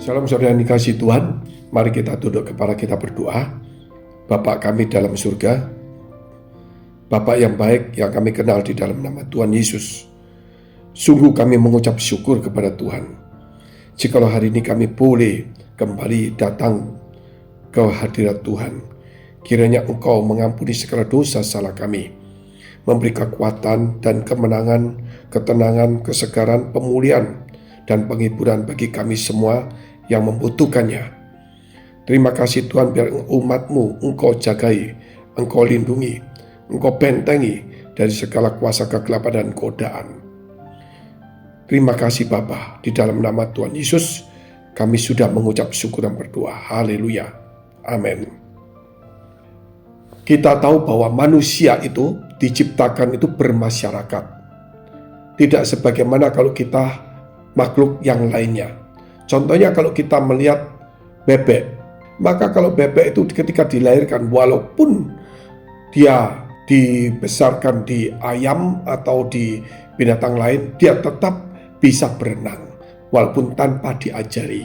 Salam saudara yang dikasihi Tuhan, mari kita tunduk kepala kita berdoa. Bapa kami dalam surga, Bapa yang baik yang kami kenal di dalam nama Tuhan Yesus, sungguh kami mengucap syukur kepada Tuhan. Jikalau hari ini kami boleh kembali datang ke hadirat Tuhan, kiranya Engkau mengampuni segala dosa salah kami, memberi kekuatan dan kemenangan, ketenangan, kesegaran, pemulihan, dan penghiburan bagi kami semua yang membutuhkannya. Terima kasih Tuhan, biar umat-Mu Engkau jagai, Engkau lindungi, Engkau bentengi dari segala kuasa kegelapan dan godaan. Terima kasih Bapa, di dalam nama Tuhan Yesus kami sudah mengucap syukur dan berdoa. Haleluya. Amin. Kita tahu bahwa manusia itu diciptakan itu bermasyarakat. Tidak sebagaimana kalau kita makhluk yang lainnya. Contohnya kalau kita melihat bebek, maka kalau bebek itu ketika dilahirkan, walaupun dia dibesarkan di ayam atau di binatang lain, dia tetap bisa berenang walaupun tanpa diajari.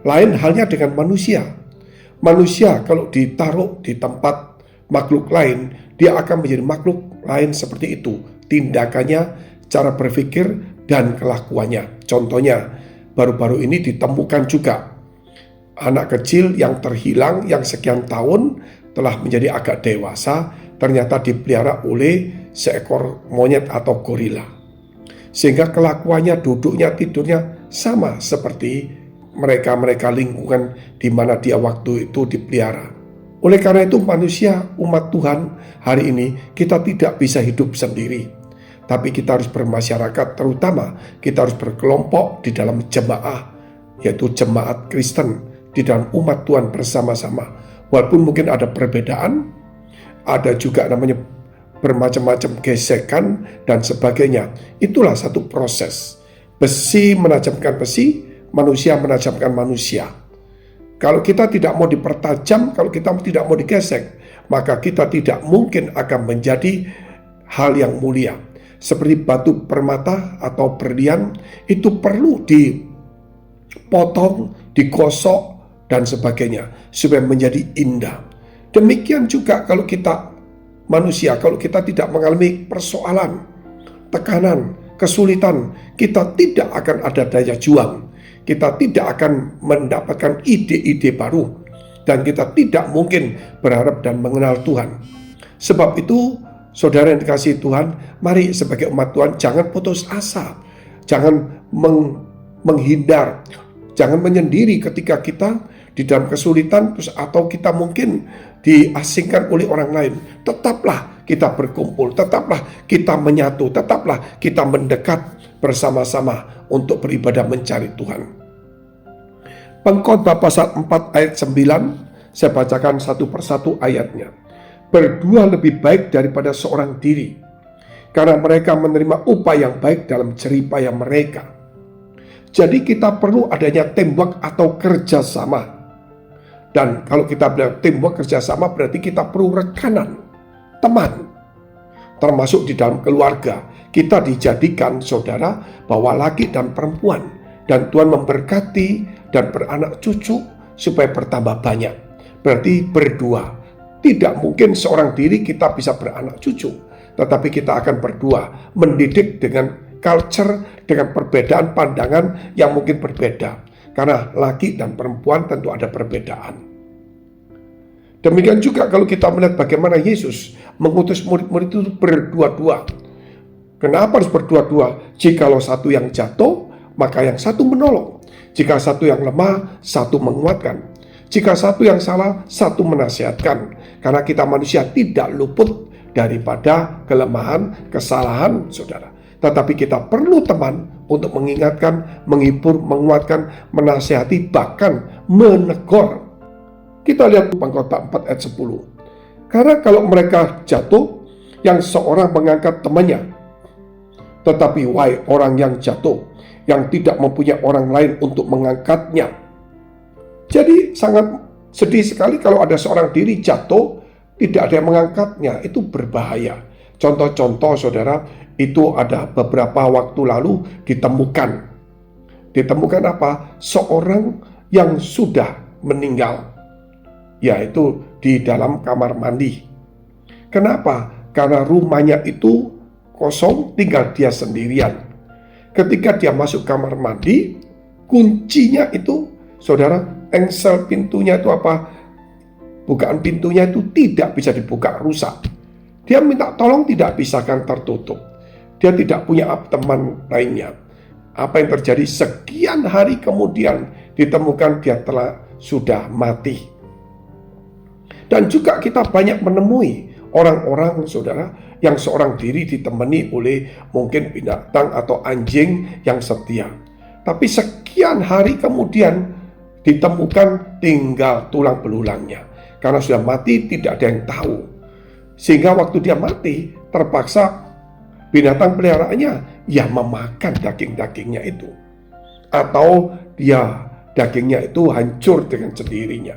Lain halnya dengan manusia. Manusia kalau ditaruh di tempat makhluk lain, dia akan menjadi makhluk lain seperti itu. Tindakannya, cara berpikir, dan kelakuannya. Contohnya, baru-baru ini ditemukan juga anak kecil yang terhilang yang sekian tahun telah menjadi agak dewasa, ternyata dipelihara oleh seekor monyet atau gorila. Sehingga kelakuannya, duduknya, tidurnya sama seperti mereka lingkungan di mana dia waktu itu dipelihara. Oleh karena itu manusia, umat Tuhan hari ini kita tidak bisa hidup sendiri. Tapi kita harus bermasyarakat, terutama kita harus berkelompok di dalam jemaah, yaitu jemaat Kristen, di dalam umat Tuhan bersama-sama. Walaupun mungkin ada perbedaan, ada juga namanya bermacam-macam gesekan dan sebagainya. Itulah satu proses. Besi menajamkan besi, manusia menajamkan manusia. Kalau kita tidak mau dipertajam, kalau kita tidak mau digesek, maka kita tidak mungkin akan menjadi hal yang mulia. Seperti batu permata atau berlian, itu perlu dipotong, digosok, dan sebagainya, supaya menjadi indah. Demikian juga kalau kita manusia, kalau kita tidak mengalami persoalan, tekanan, kesulitan, kita tidak akan ada daya juang. Kita tidak akan mendapatkan ide-ide baru, dan kita tidak mungkin berharap dan mengenal Tuhan. Sebab itu, saudara yang dikasihi Tuhan, mari sebagai umat Tuhan jangan putus asa, jangan menghindar, jangan menyendiri ketika kita di dalam kesulitan atau kita mungkin diasingkan oleh orang lain. Tetaplah kita berkumpul, tetaplah kita menyatu, tetaplah kita mendekat bersama-sama untuk beribadah mencari Tuhan. Pengkhotbah pasal 4 ayat 9, saya bacakan satu persatu ayatnya. Berdua lebih baik daripada seorang diri, karena mereka menerima upah yang baik dalam jeripaya mereka. Jadi kita perlu adanya teamwork atau kerjasama. Dan kalau kita bilang teamwork kerjasama, berarti kita perlu rekanan, teman. Termasuk di dalam keluarga, kita dijadikan saudara bahwa laki dan perempuan. Dan Tuhan memberkati dan beranak cucu supaya bertambah banyak. Berarti berdua. Tidak mungkin seorang diri kita bisa beranak cucu, tetapi kita akan berdua mendidik dengan culture, dengan perbedaan pandangan yang mungkin berbeda. Karena laki dan perempuan tentu ada perbedaan. Demikian juga kalau kita melihat bagaimana Yesus mengutus murid-murid itu berdua-dua. Kenapa harus berdua-dua? Jikalau satu yang jatuh, maka yang satu menolong. Jika satu yang lemah, satu menguatkan. Jika satu yang salah, satu menasihatkan. Karena kita manusia tidak luput daripada kelemahan, kesalahan, saudara. Tetapi kita perlu teman untuk mengingatkan, menghibur, menguatkan, menasihati, bahkan menegur. Kita lihat Pengkhotbah 4 ayat 10. Karena kalau mereka jatuh, yang seorang mengangkat temannya. Tetapi wahai orang yang jatuh, yang tidak mempunyai orang lain untuk mengangkatnya. Jadi sangat sedih sekali kalau ada seorang diri jatuh, tidak ada yang mengangkatnya, itu berbahaya. Contoh-contoh saudara, itu ada beberapa waktu lalu ditemukan ditemukan apa? Seorang yang sudah meninggal, yaitu di dalam kamar mandi. Kenapa? Karena rumahnya itu kosong, tinggal dia sendirian. Ketika dia masuk kamar mandi, kuncinya itu, saudara, engsel pintunya itu apa? Bukaan pintunya itu tidak bisa dibuka, rusak. Dia minta tolong, tidak bisa, kan tertutup. Dia tidak punya teman lainnya. Apa yang terjadi? Sekian hari kemudian ditemukan dia sudah mati. Dan juga kita banyak menemui orang-orang, saudara, yang seorang diri ditemani oleh mungkin binatang atau anjing yang setia. Tapi sekian hari kemudian ditemukan tinggal tulang belulangnya. Karena sudah mati, tidak ada yang tahu. Sehingga waktu dia mati, terpaksa binatang peliharaannya ya memakan daging-dagingnya itu. Atau dia dagingnya itu hancur dengan sendirinya.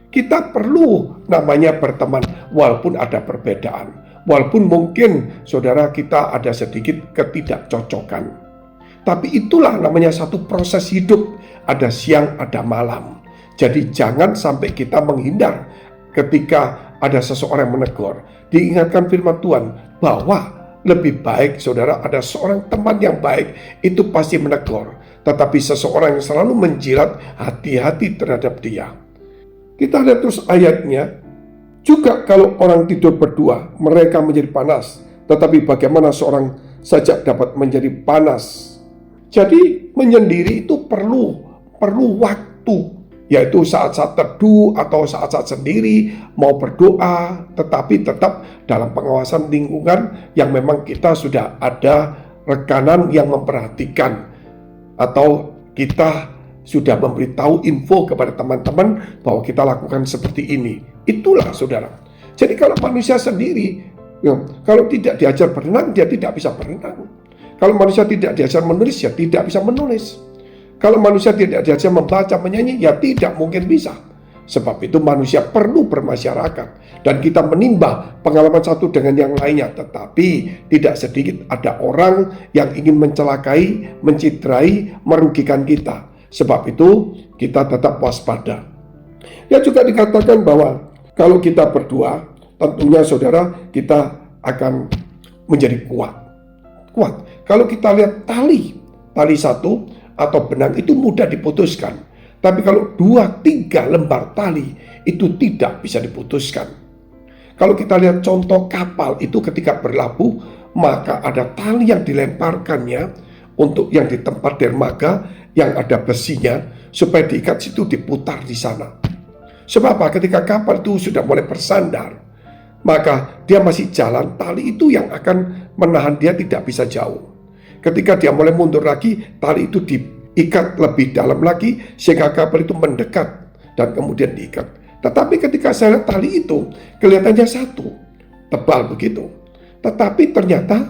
Kita perlu namanya berteman walaupun ada perbedaan. Walaupun mungkin saudara kita ada sedikit ketidakcocokan. Tapi itulah namanya satu proses hidup. Ada siang, ada malam. Jadi jangan sampai kita menghindar ketika ada seseorang yang menegur. Diingatkan firman Tuhan bahwa lebih baik saudara ada seorang teman yang baik itu pasti menegur. Tetapi seseorang yang selalu menjilat, hati-hati terhadap dia. Kita lihat terus ayatnya. Juga kalau orang tidur berdua, mereka menjadi panas. Tetapi bagaimana seorang saja dapat menjadi panas? Jadi menyendiri itu perlu waktu, yaitu saat-saat teduh atau saat-saat sendiri mau berdoa, tetapi tetap dalam pengawasan lingkungan yang memang kita sudah ada rekanan yang memperhatikan, atau kita sudah memberitahu info kepada teman-teman bahwa kita lakukan seperti ini. Itulah saudara. Jadi kalau manusia sendiri, kalau tidak diajar berenang, dia tidak bisa berenang. Kalau manusia tidak diajar menulis, ya tidak bisa menulis. Kalau manusia tidak diajar membaca, menyanyi, ya tidak mungkin bisa. Sebab itu manusia perlu bermasyarakat. Dan kita menimbang pengalaman satu dengan yang lainnya. Tetapi tidak sedikit ada orang yang ingin mencelakai, menciderai, merugikan kita. Sebab itu kita tetap waspada. Ya juga dikatakan bahwa kalau kita berdua, tentunya saudara kita akan menjadi kuat. Kalau kita lihat tali satu atau benang itu mudah diputuskan. Tapi kalau 2-3 lembar tali itu tidak bisa diputuskan. Kalau kita lihat contoh kapal itu ketika berlabuh, maka ada tali yang dilemparkannya untuk yang di tempat dermaga yang ada besinya supaya diikat situ, diputar di sana. Sebab apa? Ketika kapal itu sudah mulai bersandar, maka dia masih jalan, tali itu yang akan menahan dia tidak bisa jauh. Ketika dia mulai mundur lagi, tali itu diikat lebih dalam lagi sehingga kapal itu mendekat dan kemudian diikat. Tetapi ketika saya lihat tali itu kelihatannya satu, tebal begitu. Tetapi ternyata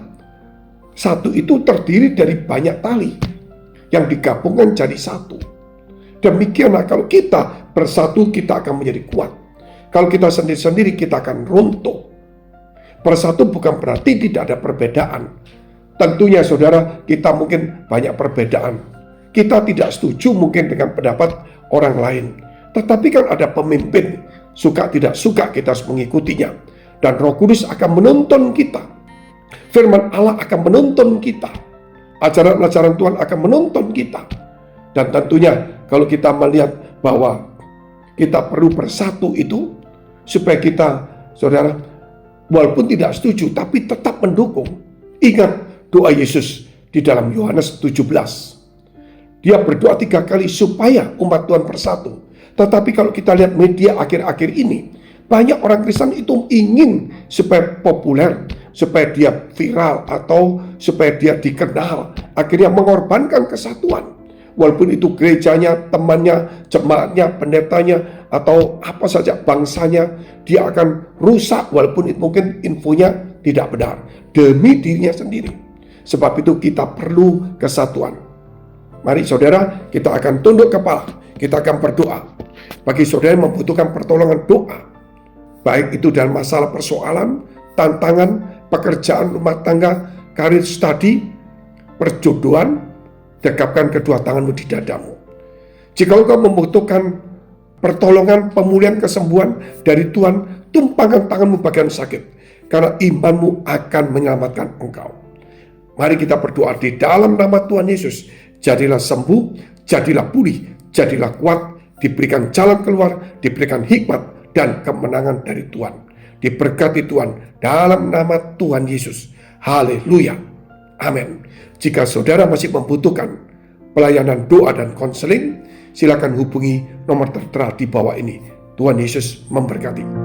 satu itu terdiri dari banyak tali yang digabungkan jadi satu. Demikianlah kalau kita bersatu, kita akan menjadi kuat. Kalau kita sendiri-sendiri, kita akan runtuh. Bersatu bukan berarti tidak ada perbedaan. Tentunya saudara, kita mungkin banyak perbedaan. Kita tidak setuju mungkin dengan pendapat orang lain. Tetapi kan ada pemimpin, suka tidak suka kita harus mengikutinya. Dan Roh Kudus akan menuntun kita. Firman Allah akan menuntun kita. Ajaran-ajaran Tuhan akan menuntun kita. Dan tentunya kalau kita melihat bahwa kita perlu bersatu itu, supaya kita, saudara, walaupun tidak setuju, tapi tetap mendukung. Ingat doa Yesus di dalam Yohanes 17. Dia berdoa 3 kali supaya umat Tuhan bersatu. Tetapi kalau kita lihat media akhir-akhir ini, banyak orang Kristen itu ingin supaya populer, supaya dia viral, atau supaya dia dikenal. Akhirnya mengorbankan kesatuan. Walaupun itu gerejanya, temannya, jemaatnya, pendetanya, atau apa saja bangsanya, dia akan rusak walaupun itu mungkin infonya tidak benar. Demi dirinya sendiri. Sebab itu kita perlu kesatuan. Mari saudara, kita akan tunduk kepala. Kita akan berdoa. Bagi saudara yang membutuhkan pertolongan doa, baik itu dalam masalah persoalan, tantangan, pekerjaan rumah tangga, karir studi, perjodohan, Tegapkan kedua tanganmu di dadamu. Jika engkau membutuhkan pertolongan, pemulihan, kesembuhan dari Tuhan, tumpangkan tanganmu bagian sakit, karena imanmu akan menyelamatkan engkau. Mari kita berdoa di dalam nama Tuhan Yesus. Jadilah sembuh, jadilah pulih, jadilah kuat, diberikan jalan keluar, diberikan hikmat dan kemenangan dari Tuhan. Diberkati Tuhan dalam nama Tuhan Yesus. Haleluya. Amin. Jika saudara masih membutuhkan pelayanan doa dan konseling, silakan hubungi nomor tertera di bawah ini. Tuhan Yesus memberkati.